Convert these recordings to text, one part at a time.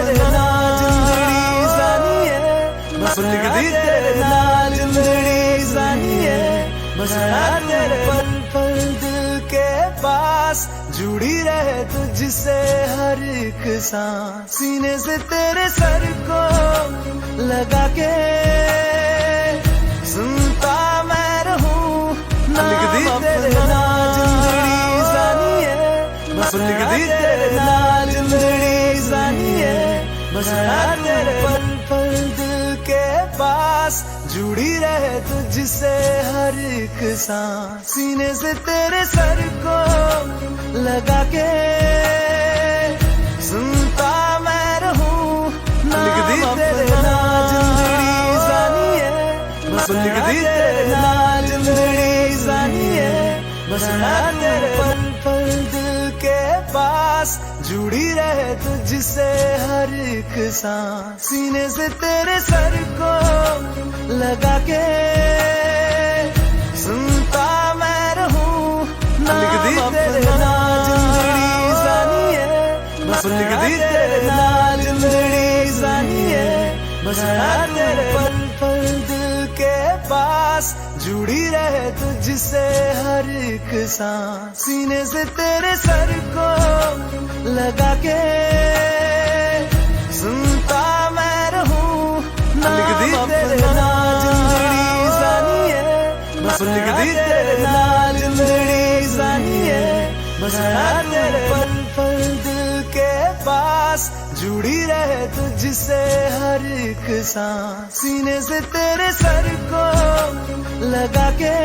तेरे नाल जिंदड़ी जानिए, बस लिखदी तेरे नाल जिंदड़ी जानिए, बस तेरे पल पल दिल के पास जुड़ी रहे तुझसे हर एक सांस, सीने से तेरे सर को लगा के सुनता मैं रहूं नाम तेरे नाल जिंदड़ी जानिए, बस लिखदी तेरे नाल जिंदड़ी जानिए, बस तेरे पल पल दिल के पास जुड़ी रहे तुझसे हर एक सांस, सीने से तेरे सर को लगा के सुनता मैं रहूं नाम तेरे नाल जिंदड़ी जानिए, बस लिखदी तेरे नाल जिंदड़ी जानिए, बस तेरे पल पल दिल के पास जुड़ी रहे तुझसे हर एक सांस, सीने से तेरे सर को लगा के सुनता मैं रहूं नाम तेरे नाल जिंदड़ी जानिए, बस लिखदी तेरे नाल जिंदड़ी जानिए, बस तेरे पल पल दिल के पास जुड़ी रहे तुझसे हर एक सांस, सीने से तेरे सर को लगा के सुनता मैं रहूं नाम तेरे नाल जिंदड़ी जानिए, बस लिखदी तेरे नाल जिंदड़ी जानिए, बस तेरे पल पल दिल के पास जुड़ी रहे तुझसे हर एक सांस, सीने से तेरे सर को लगा के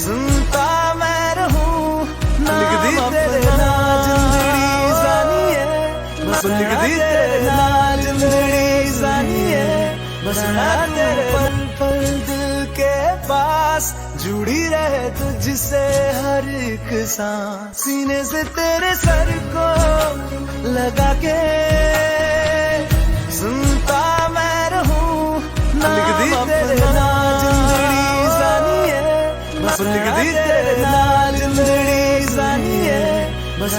सुनता मैं रहूं नाम तेरे नाल जिंदड़ी जानिए, बस लिखदी तेरे नाल जिंदड़ी जानिए, बस तेरे पल पल दिल के पास जुड़ी रहे तुझसे हर एक सांस, सीने से तेरे सर को लगा के सुनता मैं रहूं नाम तेरे नाल जिंदड़ी जानिए, बस लिखदी तेरे नाल जिंदड़ी जानिए, बस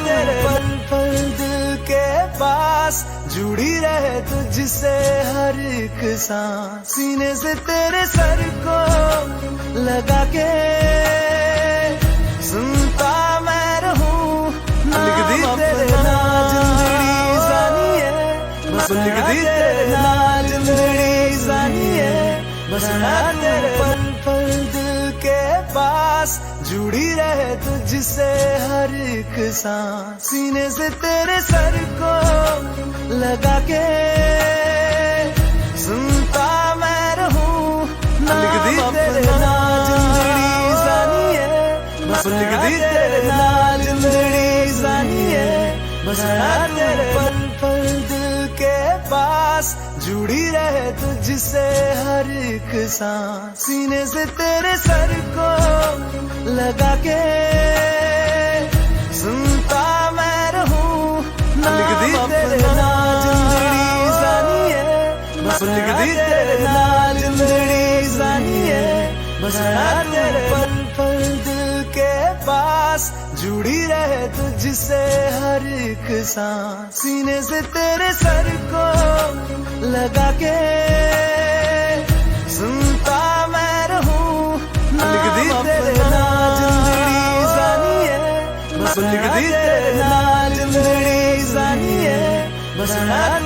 तेरे पल पल दिल के पास जुड़ी रहे तुझसे हर एक सांस, सीने से तेरे सर को लगा के सुनता मैं रहूं नाम तेरे नाल जिंदड़ी जानिए, बस लिखदी तेरे नाल जिंदड़ी जानिए, बस तेरे पल पल दिल के पास जुड़ी रहे तुझसे हर एक सांस, सीने से तेरे सर को लगा के सुनता मैं रहूं नाम तेरे नाल जिंदड़ी जानिए, बस लिखदी तेरे नाल जिंदड़ी जानिए, बस तेरे पल पल दिल के पास जुड़ी रहे तुझसे हर एक सांस, सीने से तेरे सर को लगा के सुनता मैं रहूं नाम तेरे नाल जिंदड़ी जानिए, बस लिखदी तेरे नाल जिंदड़ी जानिए, बस तेरे पल पल दिल के पास जुड़ी रहे तुझसे हर एक सांस, सीने से तेरे सर को लगा के सुनता मैं रहूं नाम तेरे नाल जिंदड़ी जानिए, बस लिखदी तेरे नाल जिंदड़ी जानिए, बस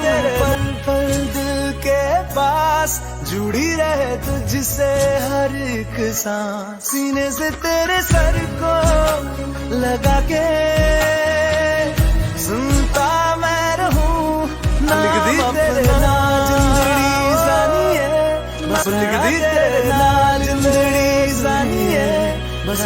तेरे पल पल दिल के पास जुड़ी रहे तुझसे हर एक सांस, सीने से तेरे सर को लगा के सुनता मैं रहूं नाम तेरे नाल जिंदड़ी जानिए, बस लिखदी तेरे नाल जिंदड़ी जानिए, बस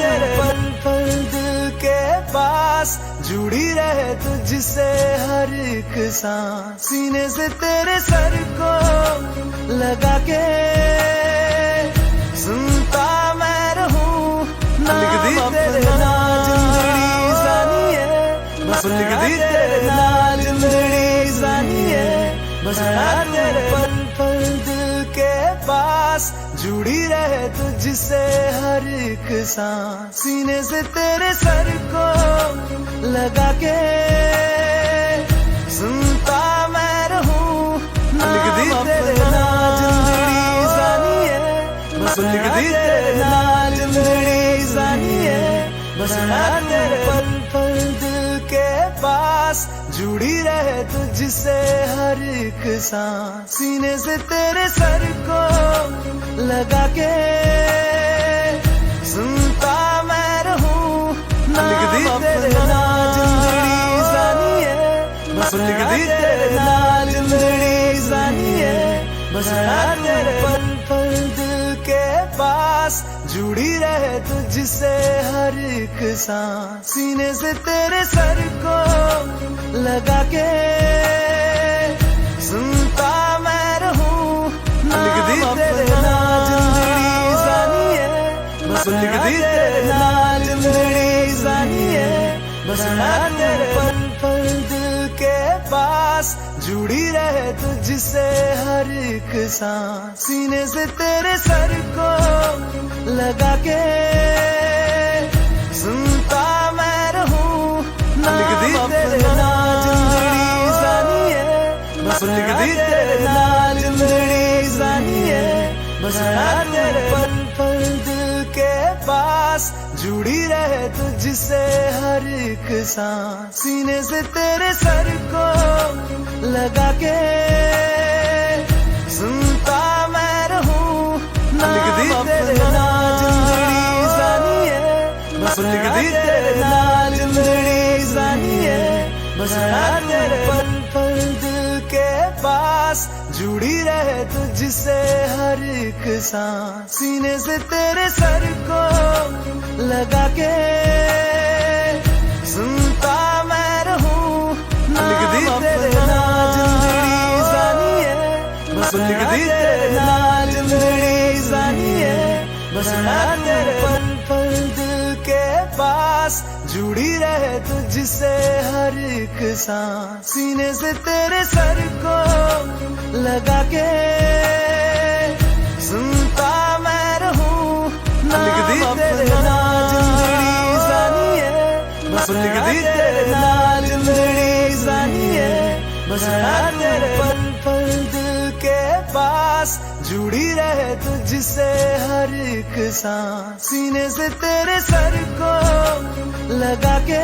तेरे पल पल दिल के पास जुड़ी रहे तुझसे हर एक सांस, सीने से तेरे सर को लगा के सुनता मैं रहूं नाम तेरे नाल जिंदड़ी जानिए, बस लिखदी तेरे नाल जिंदड़ी जानिए, बस तेरे पल पल दिल के पास जुड़ी रहे तुझसे हर एक सांस, सीने से तेरे सर को लगा के बस मैं तेरे पल पल दिल के पास जुड़ी रहे तुझसे हर एक सांस, सीने से तेरे सर को लगा के सुनता मैं रहूं नाम अपना, जिंदड़ी जानिए बस लिख दी तेरे नाल, जिंदड़ी जानिए बस मैं तेरे पल पल दिल के पास जुड़ी रहे तुझसे हर एक सांस, सीने से तेरे सर को लगा के सुनता मैं रहूं नाम अपना, जिंदड़ी जानिए बस लिख दी तेरे नाल, जिंदड़ी जानिए बस मैं तेरे पल पल दिल के पास जुड़ी रहे तुझसे हर एक सांस, सीने से तेरे सर को लगा के सुनता मैं रहूं नाम अपना, जिंदड़ी जानिए बस लिख दी तेरे नाल, जिंदड़ी जानिए बस मैं तेरे पल पल दिल के पास जुड़ी रहे तुझसे हर एक सांस, सीने से तेरे सर को लगा के सुनता मैं रहूं नाम अपना, जिंदड़ी जानिए बस लिख दी तेरे नाल, जिंदड़ी जानिए बस मैं तेरे पल पल दिल के पास जुड़ी रहे तुझसे हर एक सांस, सीने से तेरे सर को लगा के सुनता मैं रहूं नाम अपना, जिंदड़ी जानिए बस लिख दी तेरे नाल, जिंदड़ी जानिए बस मैं तेरे पल पल दिल के पास जुड़ी रहे तुझसे हर एक सांस, सीने से तेरे सर को लगा के सुनता मैं रहूं नाम अपना, जिंदड़ी जानिए बस लिख दी तेरे नाल, जिंदड़ी जानिए बस मैं तेरे पल पल दिल के पास जुड़ी रहे तुझसे हर एक सांस, सीने से तेरे सर को लगा के सुनता मैं रहूं नाम अपना, जिंदड़ी जानिए बस लिख दी तेरे नाल, जिंदड़ी जानिए बस मैं तेरे पल पल दिल के पास जुड़ी रहे तुझसे हर एक सांस, सीने से तेरे सर को लगा के सुनता मैं रहूं नाम अपना, जिंदड़ी जानिए बस लिख दी तेरे नाल, जिंदड़ी जानिए बस मैं तेरे पल पल दिल के पास जुड़ी रहे तुझसे हर एक सांस, सीने से तेरे सर को लगा के